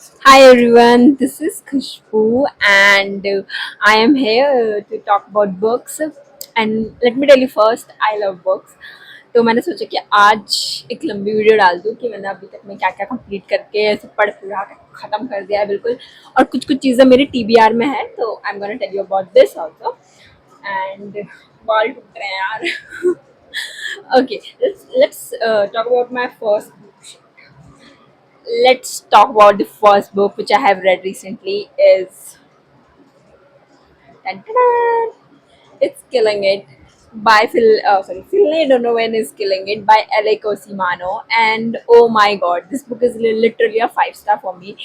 Hi everyone, this is Khushbu and I am here to talk about books. And let me tell you first, I love books. तो मैंने सोचा कि आज एक लंबी video डाल दूँ कि मैंने अभी तक में क्या क्या कंप्लीट करके ऐसे पढ़ पूरा ख़त्म कर दिया है बिल्कुल। और कुछ कुछ चीज़ें मेरी टीबीआर में है, तो I am gonna tell you about this also. And बाल टूट रहे हैं यार। Okay, let's talk about my first book. Let's talk about the first book which I have read recently is Tan-ta-dan! It's Killing It by Finlay Donovan is Killing It by L.A. Cosimano, and oh my god, this book is literally a 5 star for me.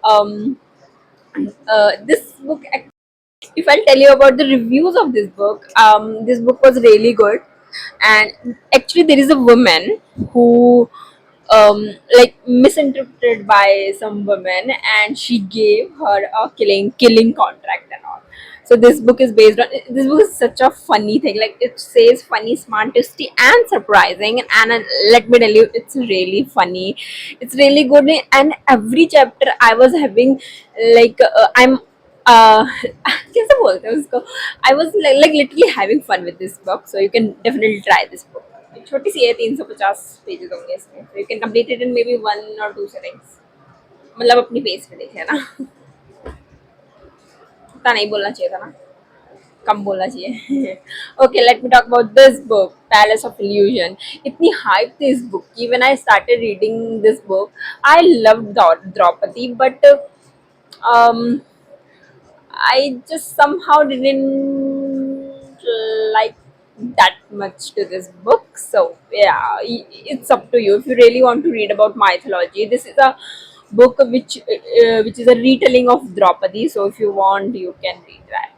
Um, this book, if I'll tell you about the reviews of this book was really good, and actually there is a woman who like misinterpreted by some women, and she gave her a killing contract and all. So this book is such a funny thing. Like, it says funny, smart, twisty, and surprising. And let me tell you, it's really funny. It's really good. And every chapter I was having like I'm कैसे बोलते हैं उसको, I was like literally having fun with this book, so you can definitely try this book. छोटी सी है, 350 pages होंगे इसमें, so you can complete it in maybe 1 or 2 sittings। मतलब अपनी पेस पे देखे ना। इतना नहीं बोलना चाहिए था ना, कम बोलना चाहिए। Okay, let me talk about this book, Palace of Illusion. इतनी हाइप थी इस बुक की when I started reading this book. I love Draupadi, but I just somehow didn't like that much to this book. So yeah, it's up to you. If you really want to read about mythology, this is a book which is a retelling of Draupadi. So if you want, you can read that.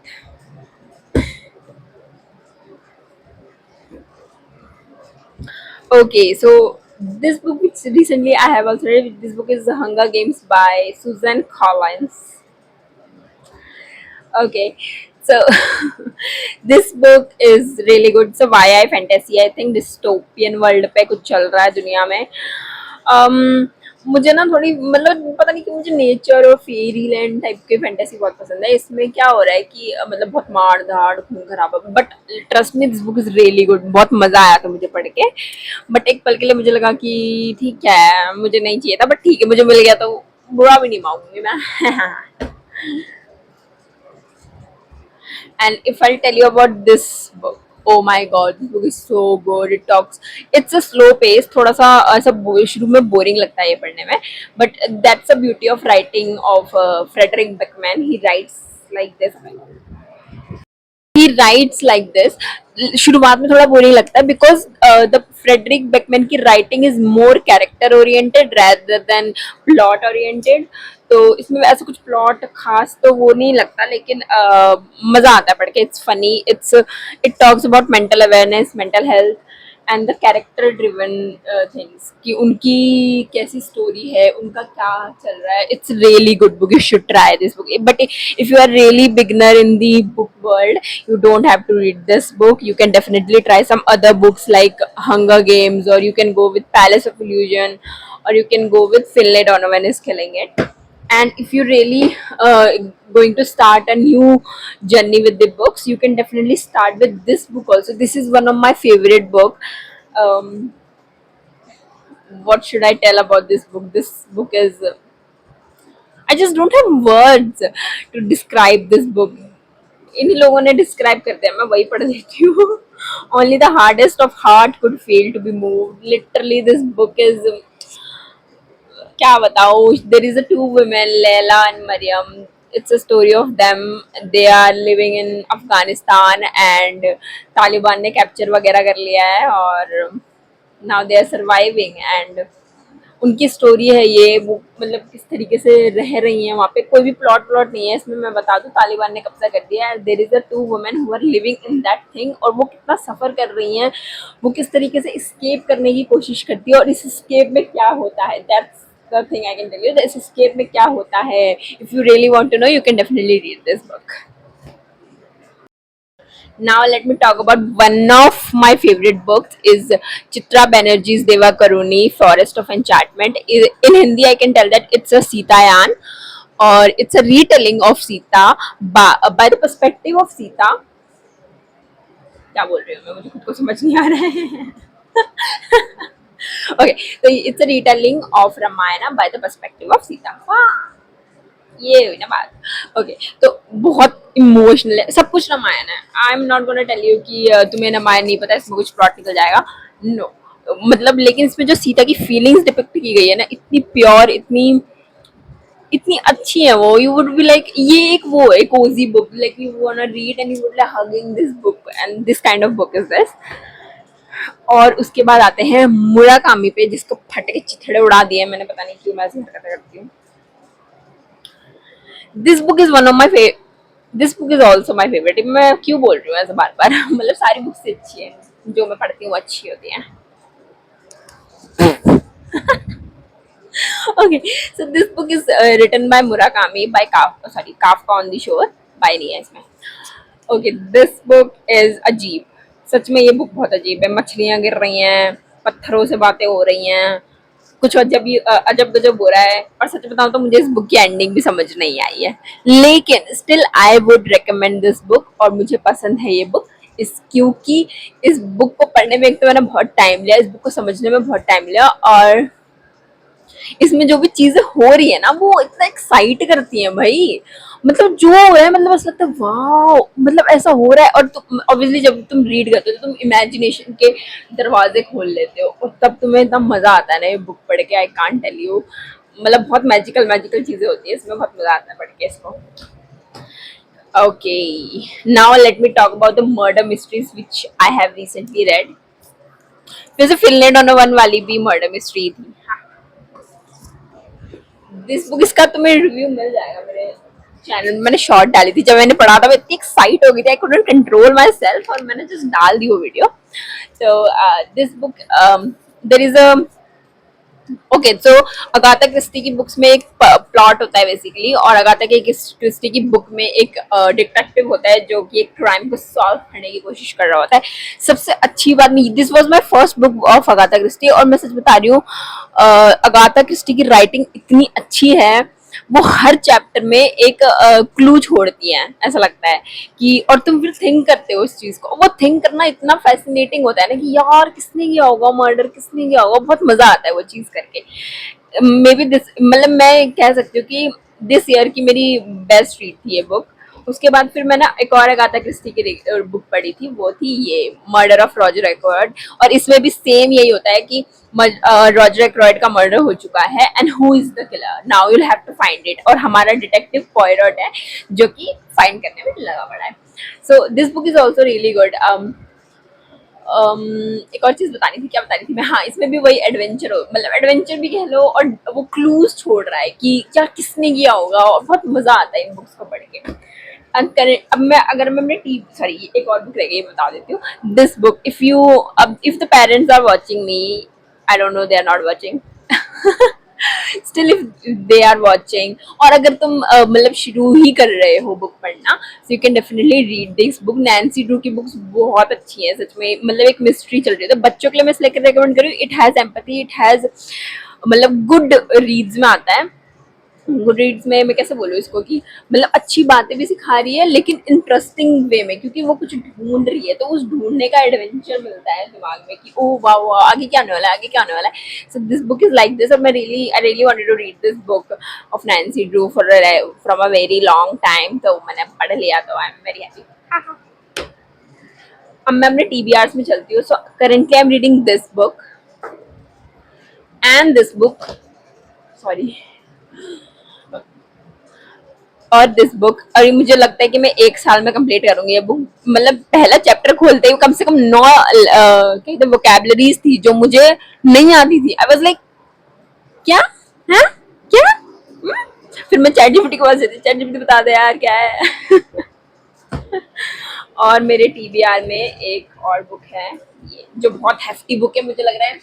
Okay, so this book which recently I have also read. This book is The Hunger Games by Susan Collins. Okay, so this book is really good. So YI fantasy, I think dystopian world पे कुछ चल रहा है दुनिया में। मुझे ना थोड़ी मतलब पता नहीं कि मुझे नेचर और फेरी लैंड टाइप के फैंटेसी बहुत पसंद है। इसमें क्या हो रहा है कि मतलब बहुत मार धाड़ खून खराबा, but trust me this book is really good. बहुत मजा आया था मुझे पढ़ के, बट एक पल के लिए मुझे लगा कि ठीक है, मुझे नहीं चाहिए था, बट ठीक है, मुझे मिल गया तो बुरा भी नहीं मानूंगी मैं। And if I'll tell you about this book, oh my god, this book is so good. It talks, it's a slow pace, थोड़ा सा ऐसा शुरू में बोरिंग लगता है ये पढ़ने में, but that's the beauty of writing of Frederick Beckman. He writes like this. He writes like this. शुरुआत में थोड़ा बोरिंग लगता है बिकॉज द फ्रेडरिक बेकमैन की writing is more character oriented rather than plot oriented. तो इसमें ऐसा कुछ प्लॉट खास तो वो नहीं लगता, लेकिन मजा आता है पढ़ के। It's funny, it talks about mental awareness, mental health and the character driven things, कि उनकी कैसी स्टोरी है, उनका क्या चल रहा है। It's really good book, you should try this book, but if you are really beginner in the book world, you don't have to read this book. You can definitely try some other books like Hunger Games, or you can go with Palace of Illusion, or you can go with Finlay Donovan is Killing It. And if you're really going to start a new journey with the books, you can definitely start with this book also. This is one of my favorite book. um, what should I tell about this book? This book is, I just don't have words to describe this book. इन्हीं लोगों ने describe करते हैं, मैं वही पढ़ देती हूँ। Only the hardest of heart could fail to be move. Literally this book is, क्या बताओ, there is a two women, Laila and Mariam. It's a story of them. They are living in Afghanistan and Taliban ने capture वगैरह कर लिया है, और now they are surviving. And उनकी story है ये, वो मतलब किस तरीके से रह रही हैं वहाँ पे। कोई भी प्लॉट नहीं है इसमें, मैं बता दूं, तालिबान ने कब्जा कर दिया है। There is a two women who are living in that thing, और वो कितना सफर कर रही हैं, वो किस तरीके से स्केप करने की कोशिश करती है, और इस स्केप में क्या होता है। That's the thing I can tell you, इस स्केप में क्या होता है। If you really want to know, you can definitely read this book. Now let me talk about one of my favorite books is Chitra Banerjee's Deva Karuni Forest of Enchantment. In Hindi I can tell that it's a Sitayan, or it's a retelling of Sita by the perspective of Sita. क्या बोल रही हूँ मैं, मुझे खुद को समझ नहीं आ रहा है. Okay, so it's a retelling of Ramayana by the perspective of Sita. हाँ, ये हुई ना बात. ओके, तो बहुत इमोशनल है, सब कुछ रामायण है. I am not gonna tell you कि तुम्हें रामायण नहीं पता, इसमें कुछ प्लॉट निकल जाएगा. No no. मतलब लेकिन इसमें जो सीता की फीलिंग्स डिपिक्ट की गई है ना, इतनी प्योर, इतनी इतनी अच्छी है वो. यू वुड बी लाइक, ये एक वो है cosy book, like you want to read and you would like hugging this book, and this kind of book is this. और उसके बाद आते हैं मुराकामी पे, जिसको फट के चिथड़े उड़ा दिए. मैंने पता नहीं क्यों मैं ऐसी हरकतें करती हूँ. This book is one of my favourite. This book is also my favourite. मैं क्यों बोल रही हूँ ऐसे बार बार. मतलब सारी बुक्स से अच्छी है, जो मैं पढ़ती हूँ अच्छी होती है. Okay, so this book is written by Murakami by Kafka on the Shore. बाय नहीं है इसमें. Okay, this book is अजीब. सच में ये बुक बहुत अजीब है. मछलियां गिर रही हैं, पत्थरों से बातें हो रही हैं, कुछ अजब गजब हो रहा है. और सच बताऊं तो मुझे इस बुक की एंडिंग भी समझ नहीं आई है, लेकिन still I would recommend this book. और मुझे पसंद है ये बुक क्योंकि इस बुक को पढ़ने में एक तो मैंने बहुत टाइम लिया, इस बुक को समझने में बहुत टाइम लिया, और इसमें जो भी चीजें हो रही है ना, वो इतना एक्साइट करती है भाई. मतलब जो है, मतलब ऐसा लगता है वाह, मतलब ऐसा हो रहा है. और तुम ऑब्वियसली जब तुम रीड करते हो तो तुम इमेजिनेशन के दरवाजे खोल लेते हो, और तब तुम्हें इतना मजा आता है ना ये बुक पढ़ के. आई कांट टेल यू, मतलब बहुत मैजिकल मैजिकल चीजें होती है इसमें. बहुत मजा आता है पढ़ के इसको. Okay, now let me talk about the murder mysteries which I have recently red. वैसे फिनलैंड ऑन वन वाली भी मर्डर मिस्ट्री थी. दिस बुक, इसका तुम्हें रिव्यू मिल जाएगा मेरे चैनल में. मैंने शॉर्ट डाली थी जब मैंने पढ़ा था, मैं इतनी एक्साइट हो गई थी, I couldn't control myself, और मैंने जस्ट डाल दी वो video. So this book, there is a okay, so Agatha Christie की बुक्स में एक प्लॉट होता है बेसिकली, और अगाथा क्रिस्टी की बुक में एक डिटेक्टिव होता है जो कि एक क्राइम को सॉल्व करने की कोशिश कर रहा होता है. सबसे अच्छी बात नहीं, this was my first book of Agatha Christie, और मैं सच बता रही हूँ, अगाथा क्रिस्टी की राइटिंग इतनी अच्छी है. वो हर चैप्टर में एक क्लू छोड़ती है, ऐसा लगता है कि, और तुम फिर थिंक करते हो उस चीज को. वो थिंक करना इतना फैसिनेटिंग होता है ना कि यार किसने किया होगा मर्डर, किसने किया होगा. बहुत मजा आता है वो चीज करके. मे बी दिस, मतलब मैं कह सकती हूँ कि दिस ईयर की मेरी बेस्ट रीड थी ये बुक. उसके बाद फिर मैंने एक और अगाथा क्रिस्टी की बुक पढ़ी थी, वो थी ये मर्डर ऑफ रॉजर एक्रोयड. और इसमें भी सेम यही होता है कि रॉजर एक्रोयड का मर्डर हो चुका है, and who is the killer, now you have to find it. और हमारा डिटेक्टिव पॉयरट है जो कि फाइंड करने में लगा पड़ा है. So this book is also really good. एक और चीज बतानी थी, क्या बतानी थी मैं, हाँ, इसमें भी वही एडवेंचर हो, मतलब एडवेंचर भी कह लो, और वो क्लूज छोड़ रहा है कि क्या किसने किया होगा, और बहुत मजा आता है इन बुक्स को पढ़ के. अब मैं, अगर मैं अपने टीवी, सॉरी एक और बुक रह गई, बता देती हूँ. This book, if the parents are watching me, I don't know, they are not watching. Still if they are watching, और अगर तुम मतलब शुरू ही कर रहे हो बुक पढ़ना, सो you can definitely read this book. Nancy Drew की बुक्स बहुत अच्छी है सच में. मतलब एक मिस्ट्री चल रही है, तो बच्चों के लिए मैं इसलिए रिकमेंड करूँ. It has empathy, it has, मतलब गुड रीड्स में आता है. गुड रीड्स में मैं कैसे बोलूँ इसको, कि मतलब अच्छी बातें भी सिखा रही है, लेकिन इंटरेस्टिंग वे में, क्योंकि वो कुछ ढूंढ रही है, तो उस ढूंढने का एडवेंचर मिलता है दिमाग में कि ओह वाह वाह, आगे क्या होने वाला है, आगे क्या होने वाला है. So this book is like this. और I really wanted to read this book of Nancy Drew from a very long time. तो मैंने पढ़ लिया, तो आई एम वेरी हैप्पी. अब मैं अपने टीबीआर में चलती हूँ. So currently I am reading this book and this book, sorry, और दिस बुक. और मुझे लगता है कि मैं एक साल में कंप्लीट करूंगी ये बुक. मतलब पहला चैप्टर खोलते ही कम से कम 9 कहते वोकैबुलरीज थी जो मुझे नहीं आती थी. आई वाज लाइक क्या है, क्या. फिर मैं चैट जीपीटी को बता देती, चैट जीपीटी बता दे यार क्या है. और मेरे टीबीआर में एक और बुक है ये, जो बहुत हेफ्टी बुक है. मुझे लग रहा है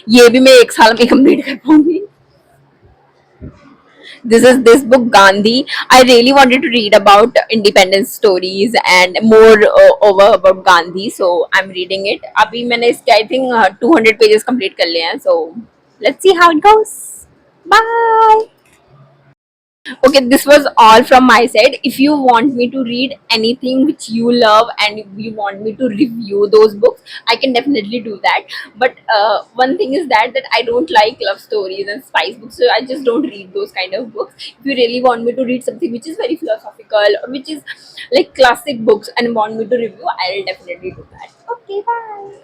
ये भी मैं एक साल में कंप्लीट कर पाऊंगी. This is this book Gandhi. I really wanted to read about independence stories and more over about Gandhi, so I'm reading it. अभी मैंने इसके I think 200 pages complete कर लिए हैं, so let's see how it goes. Bye. Okay, this was all from my side. If you want me to read anything which you love and if you want me to review those books, I can definitely do that. But one thing is that I don't like love stories and spice books, so I just don't read those kind of books. If you really want me to read something which is very philosophical or which is like classic books and want me to review, I'll definitely do that. Okay, bye.